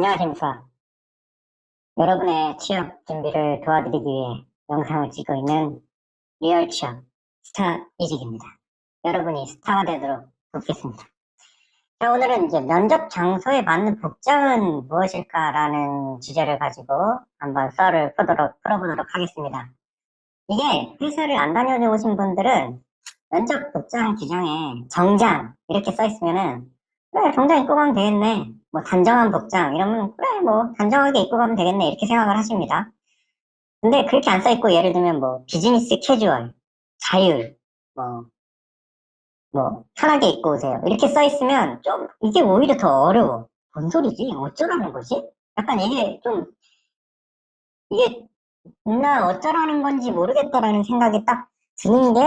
안녕하십니까. 여러분의 취업 준비를 도와드리기 위해 영상을 찍고 있는 리얼 취업 스타 이직입니다. 여러분이 스타가 되도록 돕겠습니다. 자, 오늘은 이제 면접 장소에 맞는 복장은 무엇일까라는 주제를 가지고 한번 썰을 풀어보도록 하겠습니다. 이게 회사를 안 다녀오신 분들은 면접 복장 규정에 정장 이렇게 써 있으면은 그래 정장 입고 가면 되겠네 뭐 단정한 복장 이러면 그래 뭐 단정하게 입고 가면 되겠네 이렇게 생각을 하십니다. 근데 그렇게 안 써 있고 예를 들면 뭐 비즈니스 캐주얼 자율 뭐 편하게 입고 오세요 이렇게 써 있으면 좀 이게 오히려 더 어려워. 뭔 소리지 어쩌라는 거지? 약간 이게 좀 이게 나 어쩌라는 건지 모르겠다라는 생각이 딱 드는 게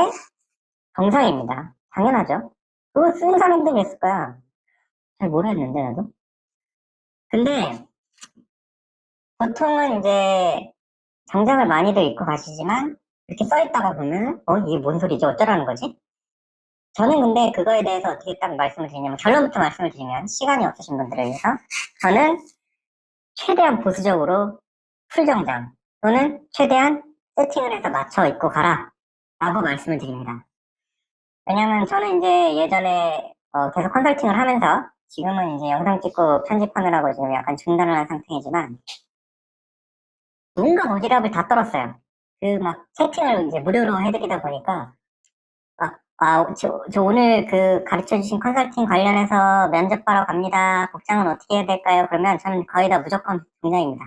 정상입니다. 당연하죠. 그거 쓰는 사람들이 있을 거야. 잘 모르겠는데, 나도. 근데, 보통은 이제, 정장을 많이들 입고 가시지만, 이렇게 써있다가 보면, 이게 뭔 소리지? 어쩌라는 거지? 저는 근데 그거에 대해서 어떻게 딱 말씀을 드리냐면, 결론부터 말씀을 드리면, 시간이 없으신 분들을 위해서, 저는 최대한 보수적으로 풀정장, 또는 최대한 세팅을 해서 맞춰 입고 가라. 라고 말씀을 드립니다. 왜냐면 저는 이제 예전에 계속 컨설팅을 하면서 지금은 이제 영상 찍고 편집하느라고 지금 약간 중단을 한 상태이지만 온갖 오지랖을 다 떨었어요. 그 막 세팅을 이제 무료로 해드리다 보니까 저 오늘 그 가르쳐주신 컨설팅 관련해서 면접 봐러 갑니다. 복장은 어떻게 해야 될까요? 그러면 저는 거의 다 무조건 정장입니다.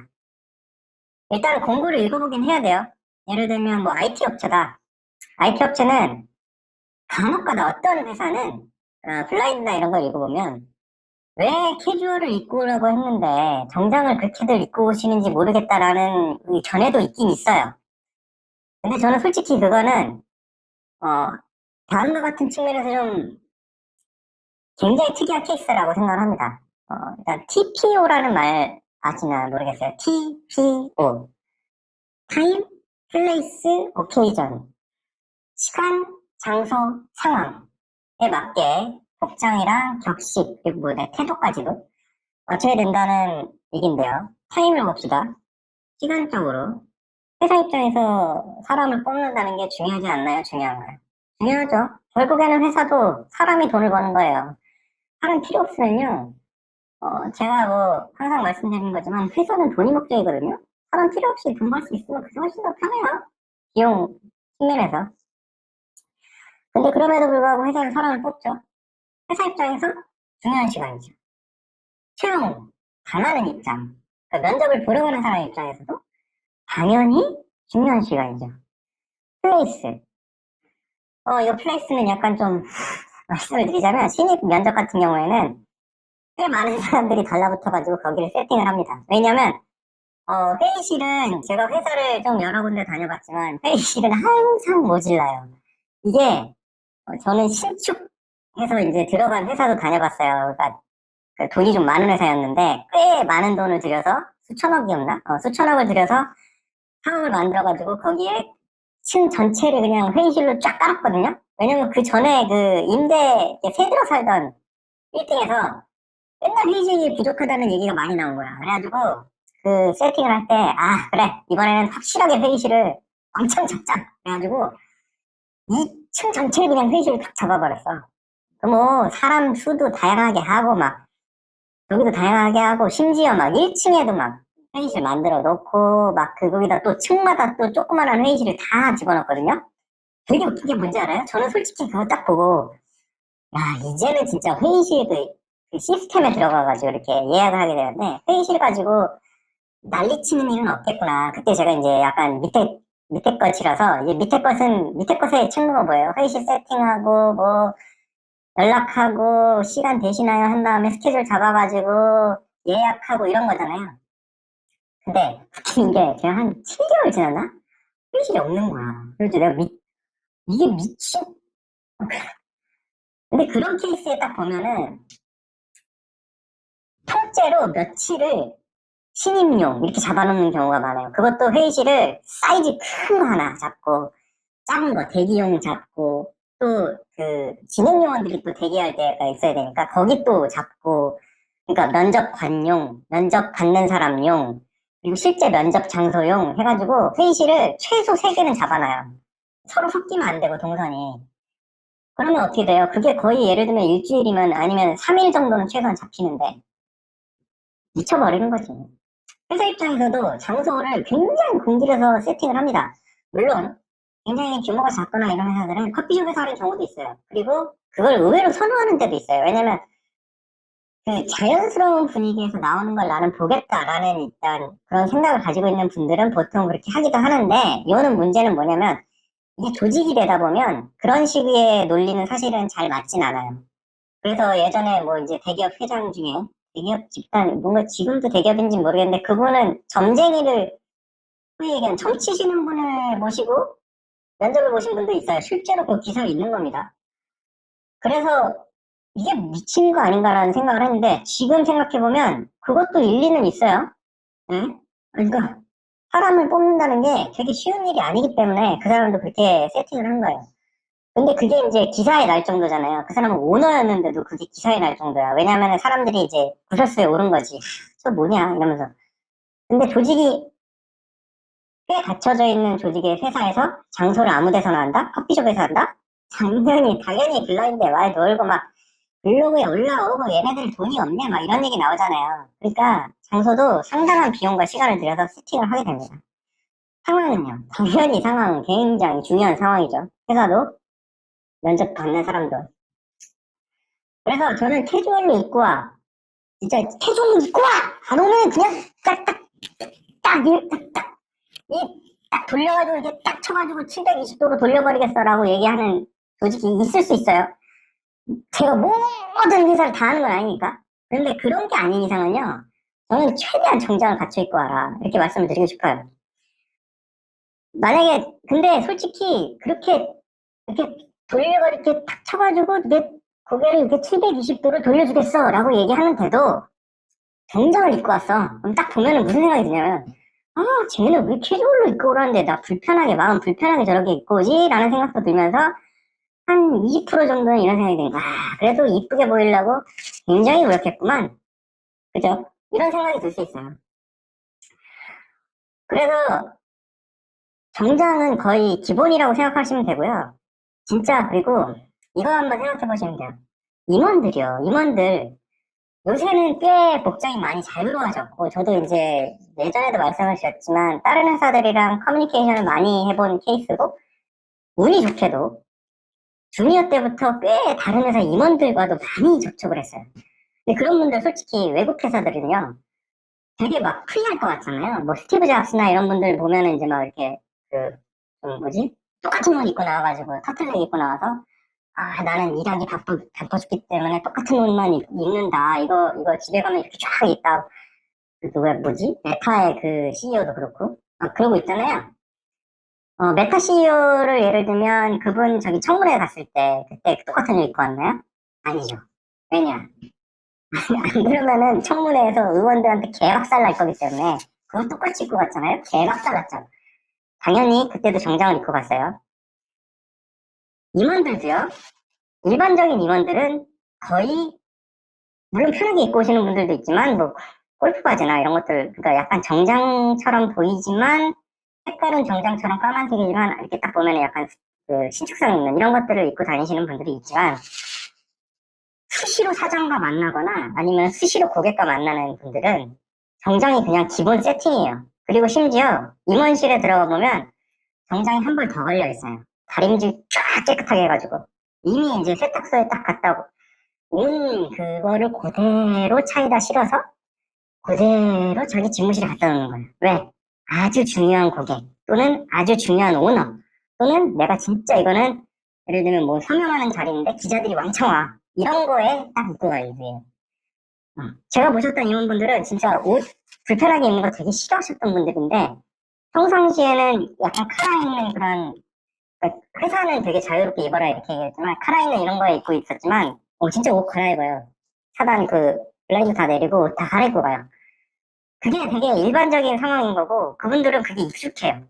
일단 공고를 읽어보긴 해야 돼요. 예를 들면 뭐 IT 업체다. IT 업체는 간혹가다 어떤 회사는 블라인드나 이런 걸 읽어보면 왜 캐주얼을 입고 오라고 했는데 정장을 그렇게들 입고 오시는지 모르겠다라는 견해도 있긴 있어요. 근데 저는 솔직히 그거는 어, 다음과 같은 측면에서 좀 굉장히 특이한 케이스라고 생각을 합니다. 일단 TPO라는 말 아시나 모르겠어요. TPO 타임, 플레이스, 오케이전 시간, 장소, 상황에 맞게 복장이랑 격식 그리고 뭐 태도까지도 맞춰야 된다는 얘긴데요. 타임을 봅시다. 시간적으로 회사 입장에서 사람을 뽑는다는 게 중요하지 않나요? 중요한 거예요. 중요하죠. 결국에는 회사도 사람이 돈을 버는 거예요. 사람 필요 없으면요. 제가 뭐 항상 말씀드리는 거지만 회사는 돈이 목적이거든요. 사람 필요 없이 돈 벌 수 있으면 그게 훨씬 더 편해요. 비용 측면에서. 근데 그럼에도 불구하고 회사는 사람을 뽑죠. 회사 입장에서 중요한 시간이죠. 채용, 당하는 입장. 그러니까 면접을 보러 가는 사람 입장에서도 당연히 중요한 시간이죠. 플레이스. 이 플레이스는 약간 좀 말씀을 드리자면 신입 면접 같은 경우에는 꽤 많은 사람들이 달라붙어가지고 거기를 세팅을 합니다. 왜냐면 회의실은 제가 회사를 좀 여러 군데 다녀봤지만 회의실은 항상 모질라요. 이게 저는 신축해서 이제 들어간 회사도 다녀봤어요. 그러니까 그 돈이 좀 많은 회사였는데 꽤 많은 돈을 들여서 수천억이었나? 수천억을 들여서 사업을 만들어가지고 거기에 층 전체를 그냥 회의실로 쫙 깔았거든요. 왜냐면 그 전에 그 임대 새 들어 살던 빌딩에서 맨날 회의실이 부족하다는 얘기가 많이 나온 거야. 그래가지고 그 세팅을 할 때 그래 이번에는 확실하게 회의실을 엄청 잡자. 그래가지고 2층 전체를 그냥 회의실을 딱 잡아버렸어. 그 뭐 사람 수도 다양하게 하고 막 여기도 다양하게 하고 심지어 막 1층에도 막 회의실 만들어 놓고 막 거기다 또 층마다 또 조그만한 회의실을 다 집어넣었거든요. 되게 웃긴 게 뭔지 알아요? 저는 솔직히 그거 딱 보고 야 이제는 진짜 회의실 그 시스템에 들어가가지고 이렇게 예약을 하게 되는데 회의실 가지고 난리치는 일은 없겠구나. 그때 제가 이제 약간 밑에 것이라서 이제 밑에 것의 책무가 뭐예요? 회의실 세팅하고 뭐 연락하고 시간 되시나요? 한 다음에 스케줄 잡아가지고 예약하고 이런 거잖아요. 근데 웃긴 게 제가 한 7개월 지났나? 회의실이 없는 거야. 그래서 내가 이게 미친. 근데 그런 케이스에 딱 보면은 통째로 며칠을 신임용 이렇게 잡아놓는 경우가 많아요. 그것도 회의실을 사이즈 큰 거 하나 잡고 작은 거 대기용 잡고 또 그 진행 요원들이 또 대기할 때가 있어야 되니까 거기 또 잡고 그러니까 면접관용, 면접 받는 사람용, 그리고 실제 면접 장소용 해가지고 회의실을 최소 3개는 잡아놔요. 서로 섞이면 안 되고 동선이. 그러면 어떻게 돼요? 그게 거의 예를 들면 일주일이면 아니면 3일 정도는 최소한 잡히는데 미쳐버리는 거지. 회사 입장에서도 장소를 굉장히 공들여서 세팅을 합니다. 물론 굉장히 규모가 작거나 이런 회사들은 커피숍에서 하는 경우도 있어요. 그리고 그걸 의외로 선호하는 데도 있어요. 왜냐면 그 자연스러운 분위기에서 나오는 걸 나는 보겠다라는 일단 그런 생각을 가지고 있는 분들은 보통 그렇게 하기도 하는데 이거는 문제는 뭐냐면 이게 조직이 되다 보면 그런 식의 논리는 사실은 잘 맞진 않아요. 그래서 예전에 뭐 이제 대기업 회장 중에 대기업 집단 뭔가 지금도 대기업인지 모르겠는데 그분은 점쟁이를 소위 얘기하는 점치시는 분을 모시고 면접을 보신 분도 있어요. 실제로 그 기사가 있는 겁니다. 그래서 이게 미친 거 아닌가라는 생각을 했는데 지금 생각해보면 그것도 일리는 있어요. 응? 그러니까 사람을 뽑는다는 게 되게 쉬운 일이 아니기 때문에 그 사람도 그렇게 세팅을 한 거예요. 근데 그게 이제 기사에 날 정도잖아요. 그 사람은 오너였는데도 그게 기사에 날 정도야. 왜냐면은 사람들이 이제 구설수에 오른 거지. 저 뭐냐 이러면서. 근데 조직이 꽤 갖춰져 있는 조직의 회사에서 장소를 아무 데서나 한다? 커피숍에서 한다? 당연히 블라인드에 말 걸고 막 블로그에 올라오고 얘네들 돈이 없네 막 이런 얘기 나오잖아요. 그러니까 장소도 상당한 비용과 시간을 들여서 세팅을 하게 됩니다. 상황은요. 당연히 상황은 굉장히 중요한 상황이죠. 회사도 면접 받는 사람도. 그래서 저는 캐주얼로 입고 와. 진짜 캐주얼로 입고 와! 안 오면 그냥 딱 돌려가지고 이렇게 딱 쳐가지고 720도로 돌려버리겠어라고 얘기하는 조직이 있을 수 있어요. 제가 모든 회사를 다 하는 건 아니니까. 그런데 그런 게 아닌 이상은요. 저는 최대한 정장을 갖춰 입고 와라. 이렇게 말씀을 드리고 싶어요. 만약에 근데 솔직히 그렇게 이렇게 돌려가 이렇게 탁 쳐가지고 내 고개를 이렇게 720도로 돌려주겠어 라고 얘기하는 데도 정장을 입고 왔어. 그럼 딱 보면은 무슨 생각이 드냐면 아 쟤는 왜 캐주얼로 입고 오라는데 나 불편하게 마음 불편하게 저렇게 입고 오지? 라는 생각도 들면서 한 20% 정도는 이런 생각이 드는 거야. 아, 그래도 이쁘게 보이려고 굉장히 노력했구만. 그죠? 이런 생각이 들 수 있어요. 그래서 정장은 거의 기본이라고 생각하시면 되고요. 진짜 그리고 이거 한번 생각해 보시면 돼요. 임원들 요새는 꽤 복장이 많이 자유로워졌고 저도 이제 예전에도 말씀을 드렸지만 다른 회사들이랑 커뮤니케이션을 많이 해본 케이스고 운이 좋게도 주니어 때부터 꽤 다른 회사 임원들과도 많이 접촉을 했어요. 근데 그런 분들 솔직히 외국 회사들은요 되게 막 프리할 것 같잖아요. 뭐 스티브 잡스나 이런 분들 보면은 이제 막 이렇게 그 뭐지 똑같은 옷 입고 나와가지고 터틀넥 입고 나와서 아 나는 일하기 바빠 죽기 때문에 똑같은 옷만 입는다. 이거 집에 가면 이렇게 쫙 있다. 그 누가 뭐지 메타의 그 CEO도 그렇고 그러고 있잖아요. 메타 CEO를 예를 들면 그분 저기 청문회 갔을 때 그때 똑같은 옷 입고 왔나요? 아니죠. 왜냐? 안 그러면은 청문회에서 의원들한테 개박살 날 거기 때문에 그거 똑같이 입고 갔잖아요. 개박살 났죠. 당연히 그때도 정장을 입고 갔어요. 임원들도요. 일반적인 임원들은 거의 물론 편하게 입고 오시는 분들도 있지만 뭐 골프 바지나 이런 것들 그러니까 약간 정장처럼 보이지만 색깔은 정장처럼 까만색이지만 이렇게 딱 보면 약간 그 신축성 있는 이런 것들을 입고 다니시는 분들이 있지만 수시로 사장과 만나거나 아니면 수시로 고객과 만나는 분들은 정장이 그냥 기본 세팅이에요. 그리고 심지어 임원실에 들어가 보면 정장이 한 벌 더 걸려 있어요. 다림질 쫙 깨끗하게 해가지고 이미 이제 세탁소에 딱 갔다 온 그거를 그대로 차에다 실어서 그대로 자기 집무실에 갖다 놓는 거예요. 왜? 아주 중요한 고객 또는 아주 중요한 오너 또는 내가 진짜 이거는 예를 들면 뭐 서명하는 자리인데 기자들이 왕창 와 이런 거에 딱 입고 가요. 이게. 제가 모셨던 임원분들은 진짜 옷 불편하게 입는 거 되게 싫어하셨던 분들인데 평상시에는 약간 카라 있는 그런 그러니까 회사는 되게 자유롭게 입어라 이렇게 얘기했지만 카라 있는 이런 거에 입고 있었지만 진짜 옷 갈아입어요. 차단 그 블라인드 다 내리고 다 갈아입고 가요. 그게 되게 일반적인 상황인 거고 그분들은 그게 익숙해요.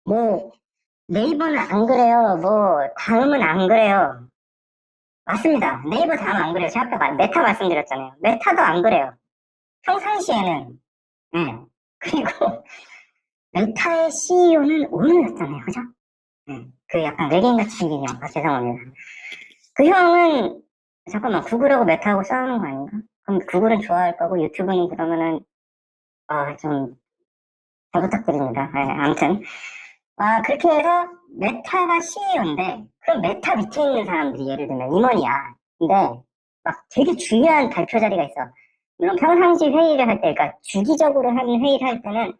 뭐 네이버는 안 그래요. 뭐 다음은 안 그래요. 맞습니다. 네이버 다음 안 그래요. 제가 아까 메타 말씀드렸잖아요. 메타도 안 그래요. 평상시에는. 네. 그리고 메타의 CEO는 오늘이었잖아요. 그죠? 네. 그 약간 외계인같이 생긴 형. 아, 죄송합니다. 그 형은 잠깐만 구글하고 메타하고 싸우는 거 아닌가? 그럼 구글은 좋아할 거고 유튜브는 그러면은 좀 잘 부탁드립니다. 네, 아무튼 그렇게 해서 메타가 CEO인데 그럼 메타 밑에 있는 사람들이 예를 들면 임원이야. 근데 막 되게 중요한 발표 자리가 있어. 물론 평상시 회의를 할 때, 그러니까 주기적으로 하는 회의를 할 때는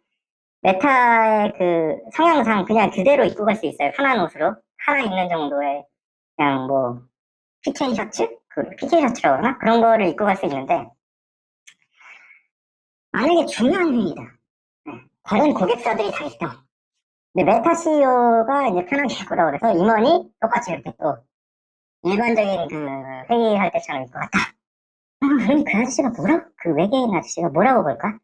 메타의 그 성향상 그냥 그대로 입고 갈 수 있어요. 편한 옷으로 하나 입는 정도의 그냥 뭐 PK 셔츠? 그 PK 셔츠라고 하나? 그런 거를 입고 갈 수 있는데 만약에 중요한 회의다. 네. 다른 고객사들이 다 있다. 근데 메타 CEO가 이제 편하게 입고 오라 그래서 임원이 똑같이 이렇게 또 일반적인 그 회의할 때처럼 입고 왔다. 그럼 그 아저씨가 뭐라고? 그 외계인 아저씨가 뭐라고 볼까?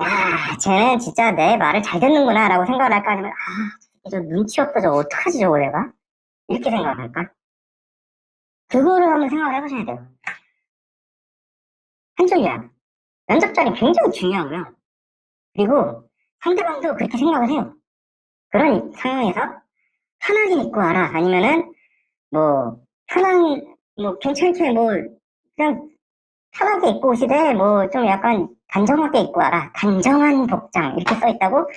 야, 쟤는 진짜 내 말을 잘 듣는구나 라고 생각을 할까? 아니면 저 눈치 없다 저거 어떡하지 저거 내가? 이렇게 생각을 할까? 그거를 한번 생각을 해보셔야 돼요. 한쪽이야. 면접 자리 굉장히 중요하고요. 그리고 상대방도 그렇게 생각을 해요. 그런 상황에서 편하게 입고 와라. 아니면은 뭐 괜찮게 그냥 편하게 입고 오시되 좀 약간 단정하게 입고 와라. 단정한 복장 이렇게 써 있다고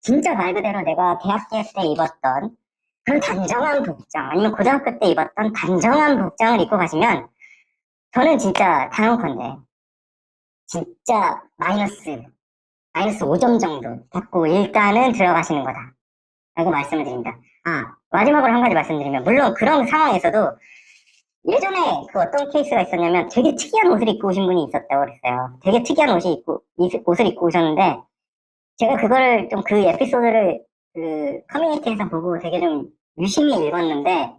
진짜 말 그대로 내가 대학교 때 입었던 그런 단정한 복장 아니면 고등학교 때 입었던 단정한 복장을 입고 가시면 저는 진짜 단언컨대 진짜 마이너스 5점 정도 받고 일단은 들어가시는 거다 라고 말씀을 드립니다. 마지막으로 한 가지 말씀드리면 물론 그런 상황에서도 예전에 그 어떤 케이스가 있었냐면 되게 특이한 옷을 입고 오신 분이 있었다고 그랬어요. 되게 특이한 옷을 입고 오셨는데 제가 그거를 좀 그 에피소드를 그 커뮤니티에서 보고 되게 좀 유심히 읽었는데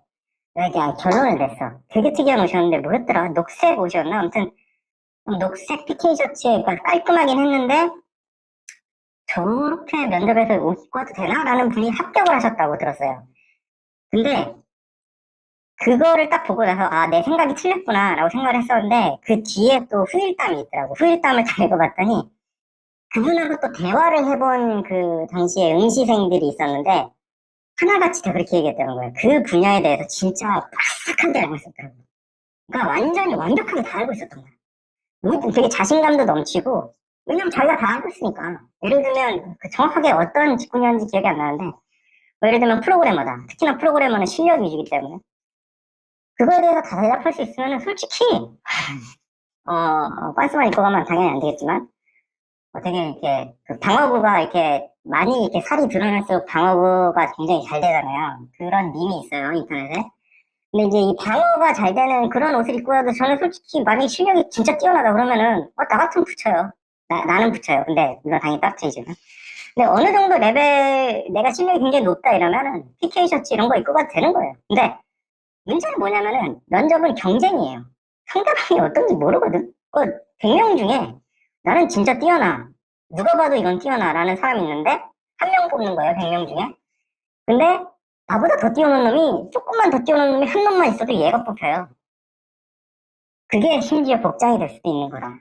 이게 결론을 냈어. 되게 특이한 옷이었는데 뭐였더라? 녹색 옷이었나? 아무튼 녹색 PK 셔츠에 깔끔하긴 했는데 저렇게 면접에서 옷 입고 와도 되나? 라는 분이 합격을 하셨다고 들었어요. 근데 그거를 딱 보고 나서 내 생각이 틀렸구나 라고 생각을 했었는데 그 뒤에 또 후일담이 있더라고. 후일담을 잘 읽어봤더니 그분하고 또 대화를 해본 그 당시에 응시생들이 있었는데 하나같이 다 그렇게 얘기했다는 거예요. 그 분야에 대해서 진짜 빠삭하게 알고 있었더라고요. 그러니까 완전히 완벽하게 다 알고 있었던 거예요. 되게 자신감도 넘치고 왜냐면 자기가 다 알고 있으니까. 예를 들면 정확하게 어떤 직군이었는지 기억이 안 나는데 예를 들면 프로그래머다. 특히나 프로그래머는 실력 위주이기 때문에 그거에 대해서 다 대답할 수 있으면 솔직히 빤스만 입고 가면 당연히 안 되겠지만 되게 이렇게 그 방어구가 이렇게 많이 이렇게 살이 드러날수록 방어구가 굉장히 잘 되잖아요. 그런 밈이 있어요 인터넷에. 근데 이제 이 방어가 잘 되는 그런 옷을 입고 와도 저는 솔직히 만약에 실력이 진짜 뛰어나다 그러면은 나 같으면 붙여요. 나는 붙여요. 근데 물론 당연히 빡치지만. 근데 어느 정도 레벨 내가 실력이 굉장히 높다 이러면은 PK 셔츠 이런 거 입고 가도 되는 거예요. 근데 문제는 뭐냐면은 면접은 경쟁이에요. 상대방이 어떤지 모르거든. 100명 중에 나는 진짜 뛰어나. 누가 봐도 이건 뛰어나라는 사람이 있는데 한 명 뽑는 거예요. 100명 중에. 근데 나보다 더 뛰어난 놈이 조금만 더 뛰어난 놈이 한 놈만 있어도 얘가 뽑혀요. 그게 심지어 복장이 될 수도 있는 거라.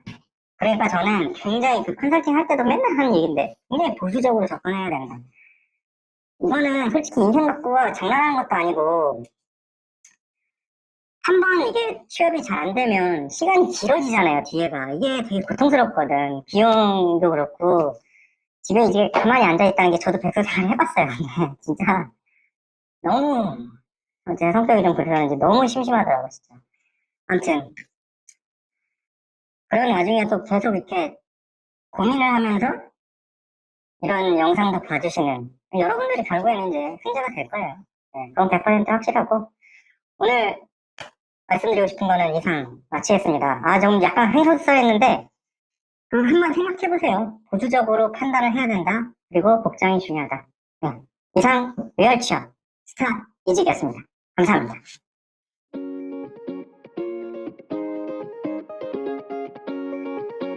그러니까 저는 굉장히 그 컨설팅 할 때도 맨날 하는 얘기인데 굉장히 보수적으로 접근해야 된다. 이거는 솔직히 인생 갖고 장난하는 것도 아니고 한 번 이게 취업이 잘 안 되면 시간이 길어지잖아요, 뒤에가. 이게 되게 고통스럽거든. 비용도 그렇고, 집에 이제 가만히 앉아있다는 게 저도 백수생활 해봤어요. 근데 진짜 너무, 제 성격이 좀 그러는지 너무 심심하더라고요, 진짜. 아무튼, 그런 와중에 또 계속 이렇게 고민을 하면서 이런 영상도 봐주시는 여러분들이 결국에는 이제 승자가 될 거예요. 네, 그건 100% 확실하고, 오늘 말씀드리고 싶은 거는 이상 마치겠습니다. 좀 약간 횡설수설했는데 한번 생각해보세요. 보수적으로 판단을 해야 된다. 그리고 복장이 중요하다. 네. 이상 리얼 취업 스타 이직이었습니다. 감사합니다.